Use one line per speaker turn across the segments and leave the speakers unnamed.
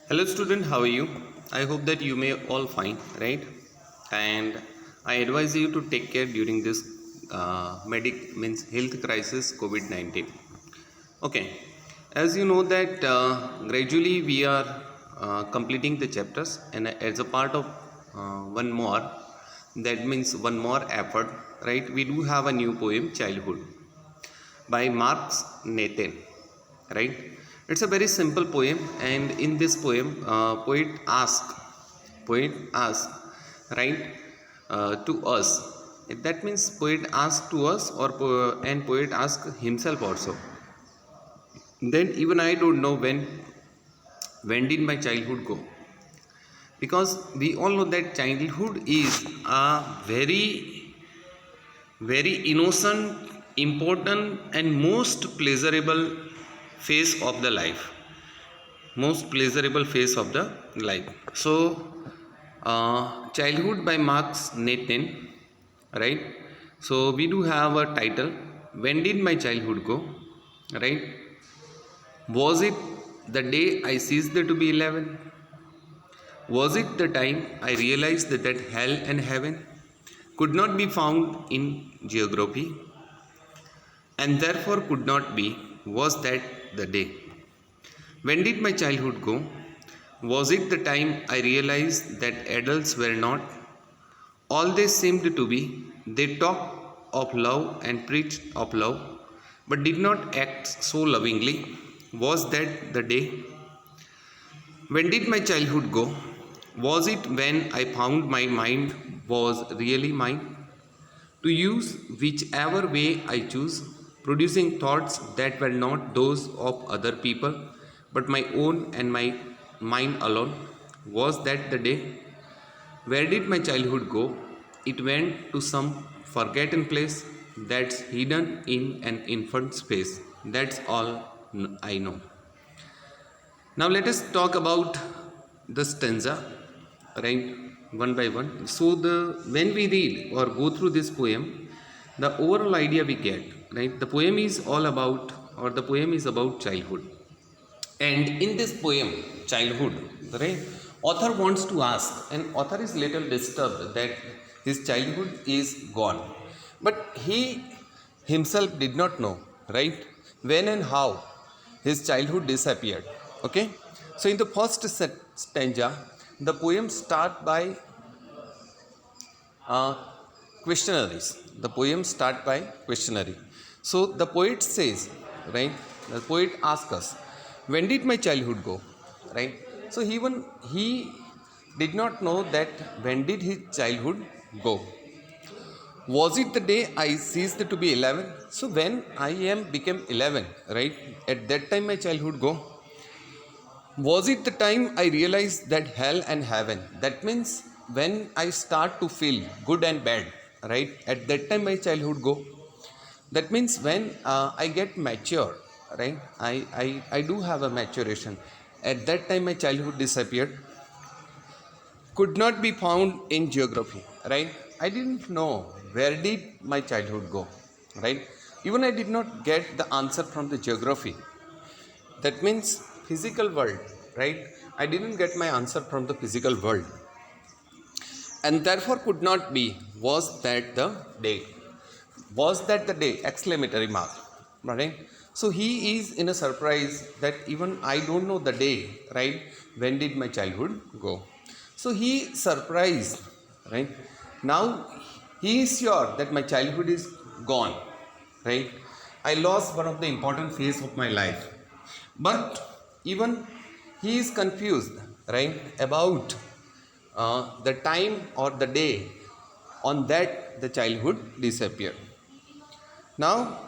Hello student, how are you? I hope that you may all fine, right? And I advise you to take care during this medic means health crisis COVID-19. Okay, as you know that gradually we are completing the chapters, and as a part of one more, that means one more effort, right? We do have a new poem, Childhood, by Marx Nathan, right? It's a very simple poem, and in this poem poet ask, right, to us. That means poet ask to us, and poet ask himself also. Then even I don't know when did my childhood go, because we all know that childhood is a very innocent, important, and most pleasurable phase of the life. Most pleasurable phase of the life. So, Childhood by Marx Nathan, right? So, we do have a title. When did my childhood go? Right? Was it the day I ceased to be 11? Was it the time I realized that hell and heaven could not be found in geography, and therefore could not be? Was that the day? When did my childhood go? Was it the time I realized that adults were not all they seemed to be? They talked of love and preached of love, but did not act so lovingly. Was that the day? When did my childhood go? Was it when I found my mind was really mine, to use whichever way I choose, producing thoughts that were not those of other people, but my own and my mine alone? Was that the day? Where did my childhood go? It went to some forgotten place that's hidden in an infant's face. That's all I know. Now let us talk about the stanza, right, one by one. So the when we read or go through this poem, the overall idea we get, right? The poem is all about, or the poem is about childhood. And in this poem, Childhood, right, author wants to ask, and author is little disturbed that his childhood is gone. But he himself did not know, right, when and how his childhood disappeared. Okay? So in the first stanza, the poem start by uh, questionaries. The poem start by questionary. So the poet says, right? The poet asks us, when did my childhood go? Right? So even he did not know that when did his childhood go. Was it the day I ceased to be 11? So when I am became 11, right? At that time my childhood go. Was it the time I realized that hell and heaven? That means when I start to feel good and bad, right? At that time my childhood go. That means when I get mature, right? I do have a maturation. At that time my childhood disappeared. Could not be found in geography, right? I didn't know where did my childhood go, right? Even I did not get the answer from the geography. That means physical world, right? I didn't get my answer from the physical world, and therefore could not be. Was that the day? Was that the day? Exclamatory mark, right? So he is in a surprise that even I don't know the day, right? When did my childhood go? So he surprised, right? Now he is sure that my childhood is gone, right? I lost one of the important phase of my life. But even he is confused, right, about the time or the day on that the childhood disappeared. Now,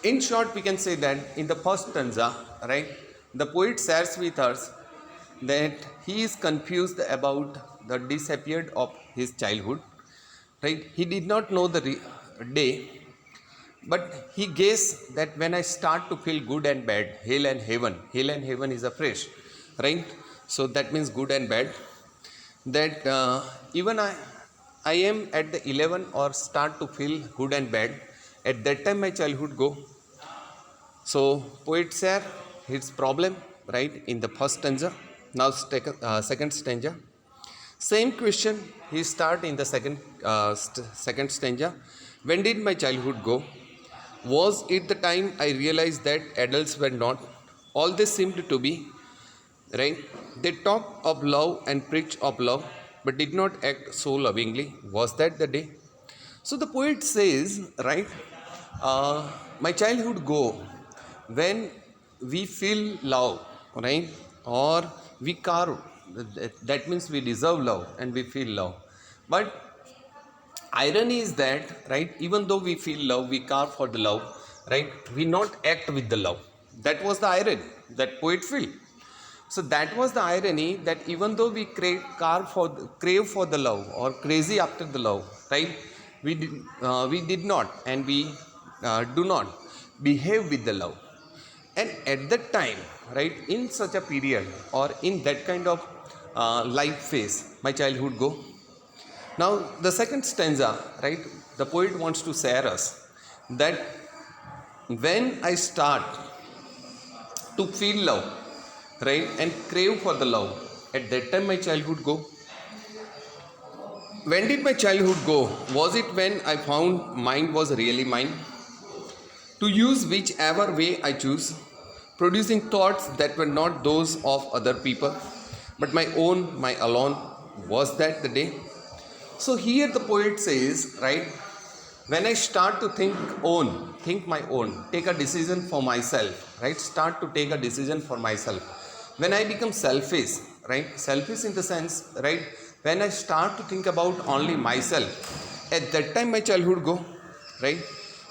in short, we can say that in the first stanza, right, the poet shares with us that he is confused about the disappeared of his childhood, right? He did not know the day, but he guessed that when I start to feel good and bad, hell and heaven is a phrase, right? So that means good and bad. That even I am at the 11 or start to feel good and bad. At that time my childhood go. So poet share his problem, right, in the first stanza. Now second stanza. Same question he start in the second stanza. When did my childhood go? Was it the time I realized that adults were not all they seemed to be? Right? They talk of love and preach of love, but did not act so lovingly. Was that the day? So the poet says, right? My childhood go when we feel love, right? Or we carve. That means we deserve love and we feel love. But irony is that, right, even though we feel love, we carve for the love, right, we not act with the love. That was the irony that poet feel. So that was the irony, that even though we crave for the love or crazy after the love, right, we did not, and we do not behave with the love. And at that time, right, in such a period or in that kind of life phase, my childhood go. Now, the second stanza, right, the poet wants to share us that when I start to feel love, right, and crave for the love, at that time my childhood go. When did my childhood go? Was it when I found mind was really mine? To use whichever way I choose, producing thoughts that were not those of other people, but my own, my alone. Was that the day? So here the poet says, right, when I start to think my own, take a decision for myself, right, start to take a decision for myself. When I become selfish, right, selfish in the sense, right, when I start to think about only myself, at that time my childhood go, right.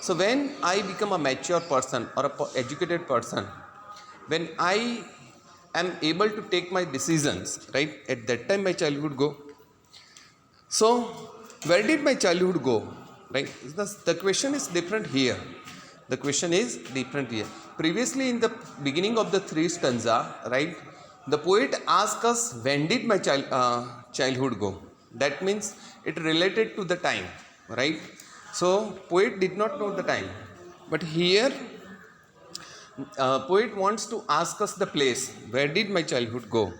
So when I become a mature person or a educated person, when I am able to take my decisions, right, at that time my childhood go. So, where did my childhood go? Right? The question is different here. The question is different here. Previously, in the beginning of the three stanza, right, the poet asks us, when did my childhood go? That means it related to the time, right? So, poet did not know the time. But here, poet wants to ask us the place. Where did my childhood go?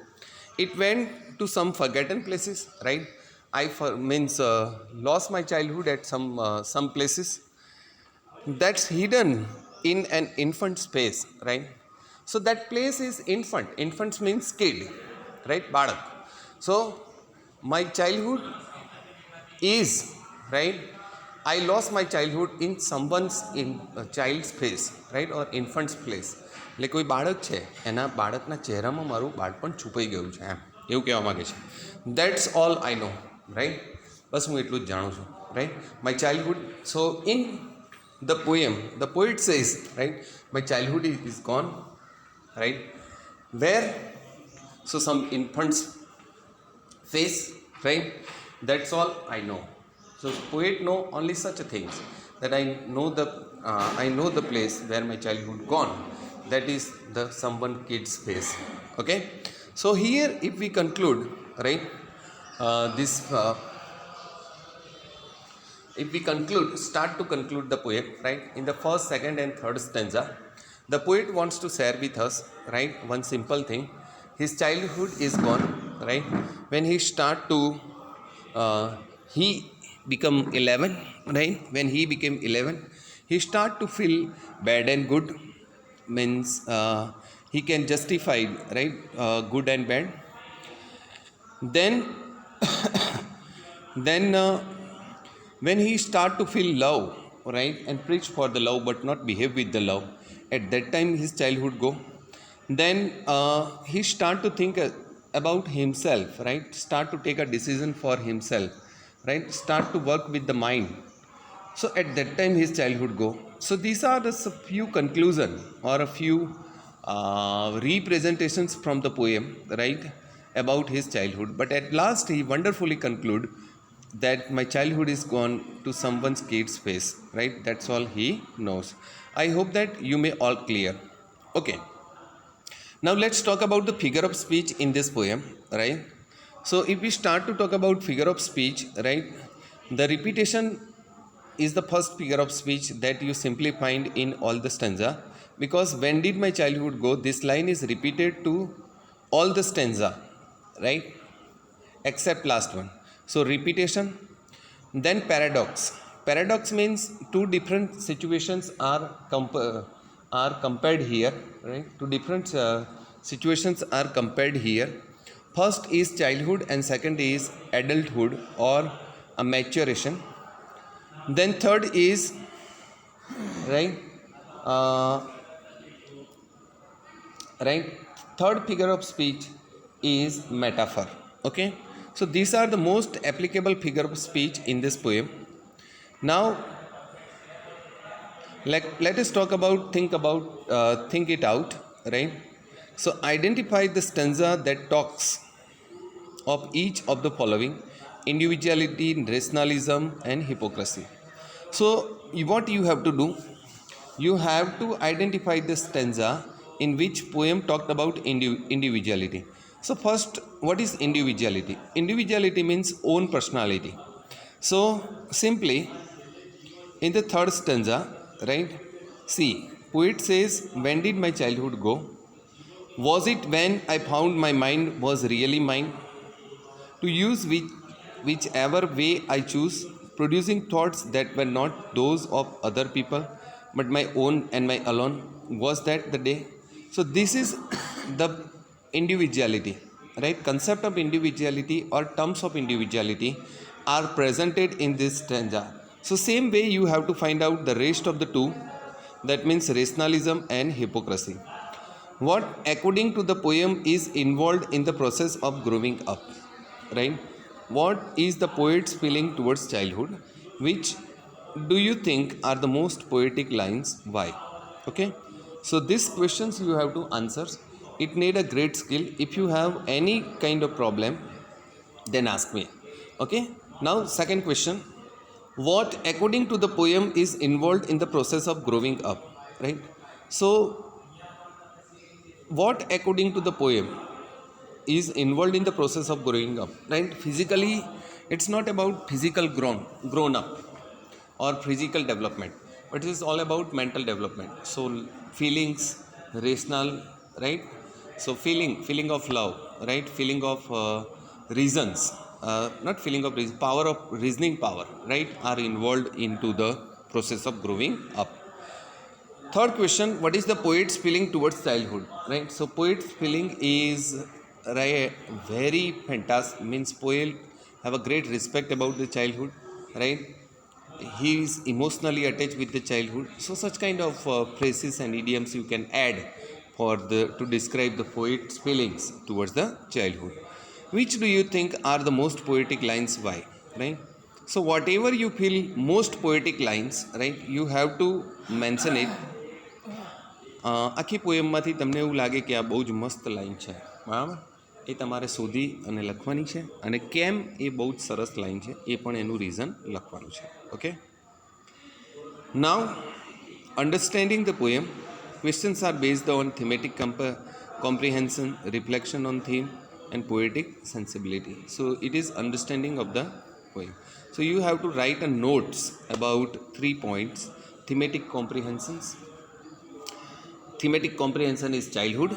It went to some forgotten places, right? I lost my childhood at some places that's hidden in an infant space, right? So that place is infant. Infants means kid, right? Badak. So my childhood is, right? I lost my childhood in someone's child's face, right? Or infant's place. એટલે કોઈ બાળક છે એના બાળકના ચહેરામાં મારું બાળપણ છુપાઈ ગયું છે એમ એવું કહેવા માગે છે. That's all I know. Right? બસ હું એટલું જ જાણું છું, right? My childhood. So in the poem, the poet says, right, my childhood is gone, right? Where? So some infant's face, right? That's all I know. So poet know only such a things, that I know the place where my childhood gone. That is the someone kid's face. Okay? So here if we conclude, right? If we start to conclude the poem, right, in the first, second and third stanza, the poet wants to share with us, right, one simple thing. His childhood is gone, right? When he start to he become 11, right? When he became 11, he start to feel bad and good, means he can justify, right, good and bad. Then when he start to feel love, right, and preach for the love but not behave with the love, at that time his childhood go. Then he start to think about himself, right, start to take a decision for himself, right, start to work with the mind. So at that time his childhood go. So these are the few conclusion or a few representations from the poem, right, about his childhood. But at last he wonderfully conclude that my childhood is gone to someone's kid's face, right? That's all he knows. I hope that you may all clear. Okay. Now let's talk about the figure of speech in this poem, right? So if we start to talk about figure of speech, right, the repetition is the first figure of speech that you simply find in all the stanza. because when did my childhood go, this line is repeated to all the stanza, right, except last one. So repetition. Then paradox. Paradox means two different situations are compared here, right? Two different situations are compared here. First is childhood and second is adulthood or a maturation. Then third is, right, right, third figure of speech is metaphor. Okay, so these are the most applicable figure of speech in this poem. Now let us talk about think it out, right? So identify the stanza that talks of each of the following: individuality, rationalism, and hypocrisy. So what you have to do, you have to identify the stanza in which poem talked about individuality. So first, what is individuality? Individuality means own personality. So simply in the third stanza, right, see, poet says, when did my childhood go? Was it when I found my mind was really mine, to use whichever way I choose, producing thoughts that were not those of other people but my own and my alone? Was that the day? So this is the individuality, right? Concept of individuality or terms of individuality are presented in this stanza. So same way you have to find out the rest of the two, that means rationalism and hypocrisy. What according to the poem is involved in the process of growing up, right? What is the poet's feeling towards childhood? Which do you think are the most poetic lines? Why? Okay, so these questions you have to answer. It need a great skill. If you have any kind of problem, then ask me. Okay, now second question: what according to the poem is involved in the process of growing up, right? So what according to the poem is involved in the process of growing up, right? Physically, it's not about physical grown up or physical development, but it is all about mental development. So feelings, rational, right? So feeling of love, right? Feeling of reasons, not feeling of reason, power of reasoning power, right, are involved into the process of growing up. Third question: what is the poet's feeling towards childhood, right? So poet's feeling is, right, very fantastic, means poet have a great respect about the childhood, right? He is emotionally attached with the childhood. So such kind of phrases and idioms you can add to describe the poet's feelings towards the childhood. Which do you think are the most poetic lines? Why? Right? So whatever you feel most poetic lines, right, you have to mention it. આખી પોએમમાંથી તમને એવું લાગે કે આ બહુ જ મસ્ત line છે, બરાબર, એ તમારે શોધી અને લખવાની છે, અને કેમ એ બહુ જ સરસ લાઈન છે એ પણ એનું રીઝન લખવાનું છે. Okay, now understanding the poem. Questions are based on thematic comprehension, reflection on theme, and poetic sensibility. So it is understanding of the poem. So you have to write a notes about 3 points. Thematic comprehensions. Thematic comprehension is childhood.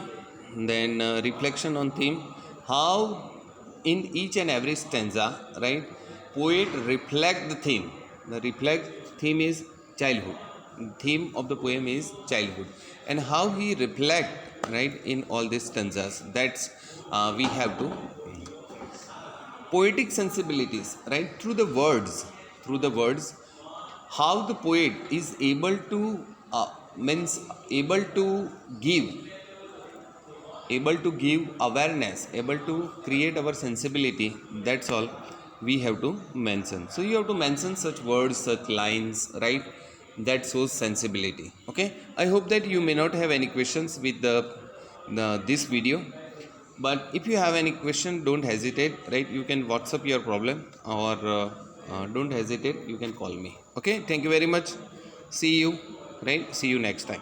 Then reflection on theme. How in each and every stanza, right, poet reflect the theme. The reflect theme is childhood. Theme of the poem is childhood, and how he reflect, right, in all these stanzas. That's we have to. Poetic sensibilities, right, through the words, how the poet is able to give awareness, able to create our sensibility. That's all we have to mention. So you have to mention such words, such lines, right, that shows sensibility. Okay, I hope that you may not have any questions with this video, but if you have any question, don't hesitate, right? You can WhatsApp your problem, or don't hesitate, you can call me. Okay, thank you very much. See you, right? See you next time.